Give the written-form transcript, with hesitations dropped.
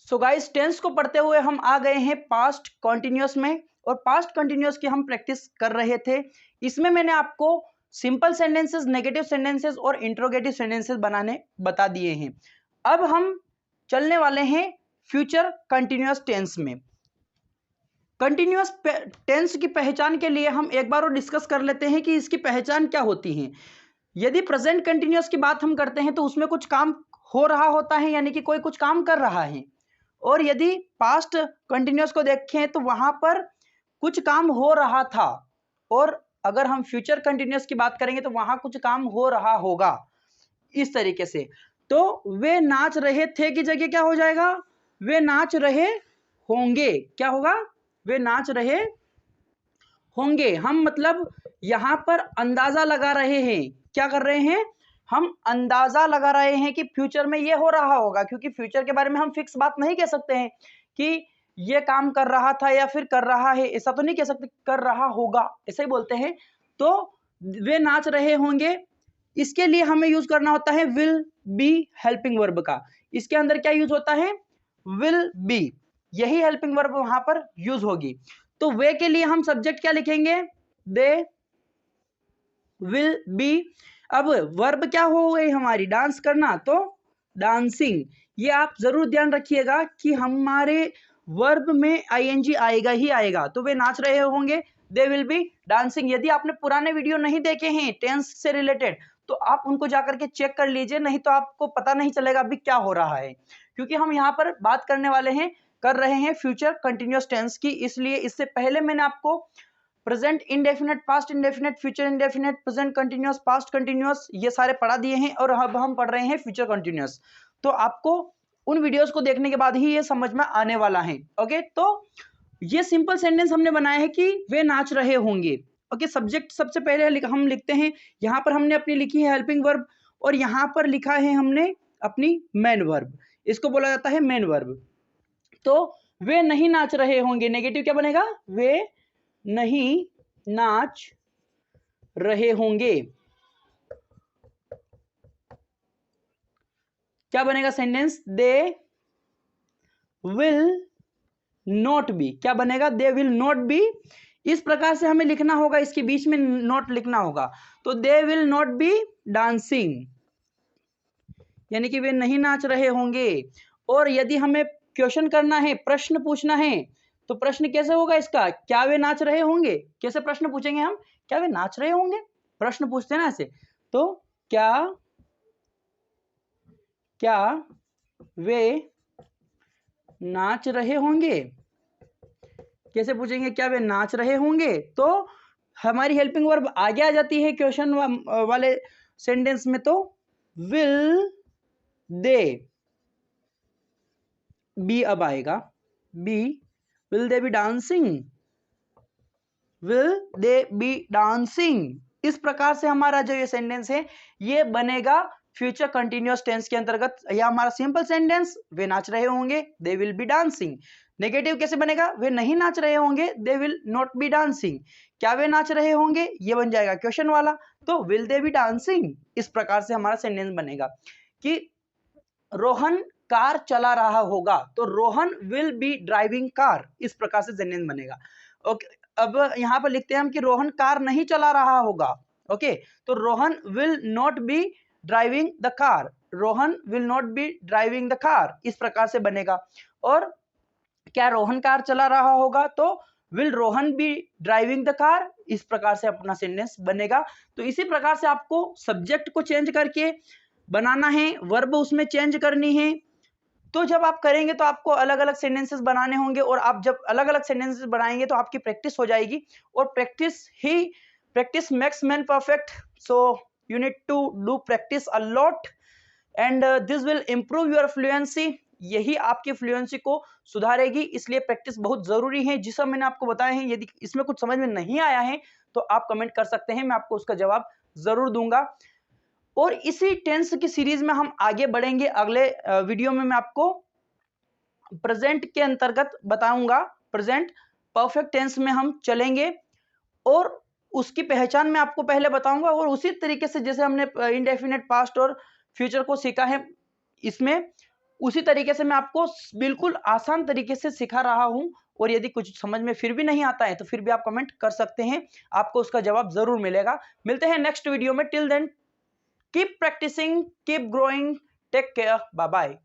So guys, tense को पढ़ते हुए हम आ गए हैं पास्ट कंटिन्यूअस में, और पास्ट कंटिन्यूअस की हम प्रैक्टिस कर रहे थे। इसमें मैंने आपको सिंपल सेंटेंसेस, नेगेटिव सेंटेंसेस और इंट्रोगेटिव सेंटेंसेस बनाने बता दिए हैं। अब हम चलने वाले हैं फ्यूचर कंटिन्यूअस टेंस में। कंटिन्यूअस टेंस की पहचान के लिए हम एक बार और डिस्कस कर लेते हैं कि इसकी पहचान क्या होती है। यदि प्रेजेंट कंटिन्यूअस की बात हम करते हैं तो उसमें कुछ काम हो रहा होता है, यानी कि कोई कुछ काम कर रहा है। और यदि पास्ट कंटिन्यूअस को देखें तो वहां पर कुछ काम हो रहा था, और अगर हम फ्यूचर कंटिन्यूअस की बात करेंगे तो वहां कुछ काम हो रहा होगा। इस तरीके से तो वे नाच रहे थे की जगह क्या हो जाएगा, वे नाच रहे होंगे। क्या होगा, वे नाच रहे होंगे। हम मतलब यहां पर अंदाजा लगा रहे हैं। क्या कर रहे हैं, हम अंदाजा लगा रहे हैं कि फ्यूचर में ये हो रहा होगा, क्योंकि फ्यूचर के बारे में हम फिक्स बात नहीं कह सकते हैं कि ये काम कर रहा था या फिर कर रहा है, ऐसा तो नहीं कह सकते, कर रहा होगा ऐसा ही बोलते हैं। तो वे नाच रहे होंगे, इसके लिए हमें यूज करना होता है विल बी हेल्पिंग वर्ब का। इसके अंदर क्या यूज होता है, विल बी, यही हेल्पिंग वर्ब वहां पर यूज होगी। तो वे के लिए हम सब्जेक्ट क्या लिखेंगे, दे विल बी। अब वर्ब क्या हो गई हमारी, डांस करना, तो डांसिंग। ये आप जरूर ध्यान रखिएगा कि हमारे वर्ब में आईएनजी आएगा ही आएगा। तो वे नाच रहे होंगे, दे विल बी डांसिंग। यदि आपने पुराने वीडियो नहीं देखे हैं टेंस से रिलेटेड तो आप उनको जाकर के चेक कर लीजिए, नहीं तो आपको पता नहीं चलेगा अभी क्या हो रहा है। क्योंकि हम यहाँ पर बात करने वाले हैं, कर रहे हैं फ्यूचर कंटिन्यूअस टेंस की, इसलिए इससे पहले मैंने आपको present indefinite, past indefinite, future indefinite, present continuous, past continuous ये सारे पढ़ा दिए हैं, और अब हम पढ़ रहे हैं फ्यूचर कंटिन्यूअस। तो आपको उन वीडियोस को देखने के बाद ही ये समझ में आने वाला है। ओके, तो ये सिंपल सेंटेंस हमने बनाया है कि वे नाच रहे होंगे। ओके, सब्जेक्ट सबसे पहले हम लिखते हैं, यहाँ पर हमने अपनी लिखी है हेल्पिंग वर्ब, और यहाँ पर लिखा है हमने अपनी मेन वर्ब। इसको बोला जाता है मेन वर्ब। तो वे नहीं नाच रहे होंगे, नेगेटिव क्या बनेगा, वे नहीं नाच रहे होंगे। क्या बनेगा sentence, they will not be. क्या बनेगा, दे विल नॉट बी। इस प्रकार से हमें लिखना होगा, इसके बीच में नॉट लिखना होगा। तो they will not be dancing, यानी कि वे नहीं नाच रहे होंगे। और यदि हमें क्वेश्चन करना है, प्रश्न पूछना है, तो प्रश्न कैसे होगा इसका, क्या वे नाच रहे होंगे। कैसे प्रश्न पूछेंगे हम, क्या वे नाच रहे होंगे, प्रश्न पूछते हैं ना ऐसे। तो क्या वे नाच रहे होंगे, कैसे पूछेंगे, क्या वे नाच रहे होंगे। तो हमारी हेल्पिंग वर्ब आगे आ जाती है क्वेश्चन वाले सेंटेंस में। तो विल दे बी अब आएगा, be will they be dancing, will they be dancing. इस प्रकार से हमारा जो ये सेंटेंस है ये बनेगा फ्यूचर कंटिन्यूअस टेंस के अंतर्गत। यह हमारा सिंपल सेंटेंस, वे नाच रहे होंगे, they will be dancing. Negative कैसे बनेगा, वे नहीं नाच रहे होंगे, they will not be dancing. क्या वे नाच रहे होंगे, ये बन जाएगा क्वेश्चन वाला, तो विल दे बी डांसिंग। इस प्रकार से हमारा सेंटेंस बनेगा कि रोहन कार चला रहा होगा, तो Rohan will be driving car. इस प्रकार से सेंटेंस बनेगा। ओके, अब यहां पर लिखते हैं हम कि रोहन कार नहीं चला रहा होगा। ओके, तो Rohan will not be driving the car, Rohan will not be driving the car. इस प्रकार से बनेगा। और क्या रोहन कार चला रहा होगा, तो will Rohan be driving the car. इस प्रकार से अपना सेंटेंस बनेगा। तो इसी प्रकार से आपको सब्जेक्ट को चेंज करके बनाना है, वर्ब उसमें चेंज करनी है। तो जब आप करेंगे तो आपको अलग अलग सेंटेंसेस बनाने होंगे, और आप जब अलग अलग सेंटेंसेस बनाएंगे तो आपकी प्रैक्टिस हो जाएगी, और practice makes man perfect. So you need to do practice a lot, and this will improve your fluency. यही आपकी फ्लुएंसी को सुधारेगी, इसलिए प्रैक्टिस बहुत जरूरी है। जिस मैंने आपको बताया है, यदि इसमें कुछ समझ में नहीं आया है तो आप कमेंट कर सकते हैं, मैं आपको उसका जवाब जरूर दूंगा। और इसी टेंस की सीरीज में हम आगे बढ़ेंगे। अगले वीडियो में मैं आपको प्रेजेंट के अंतर्गत बताऊंगा, प्रेजेंट परफेक्ट टेंस में हम चलेंगे, और उसकी पहचान मैं आपको पहले बताऊंगा। और उसी तरीके से जैसे हमने इंडेफिनेट, पास्ट और फ्यूचर को सीखा है, इसमें उसी तरीके से मैं आपको बिल्कुल आसान तरीके से सिखा रहा हूं, और यदि कुछ समझ में फिर भी नहीं आता है तो फिर भी आप कमेंट कर सकते हैं, आपको उसका जवाब जरूर मिलेगा। मिलते हैं नेक्स्ट वीडियो में, till then keep practising, keep growing, take care, bye bye.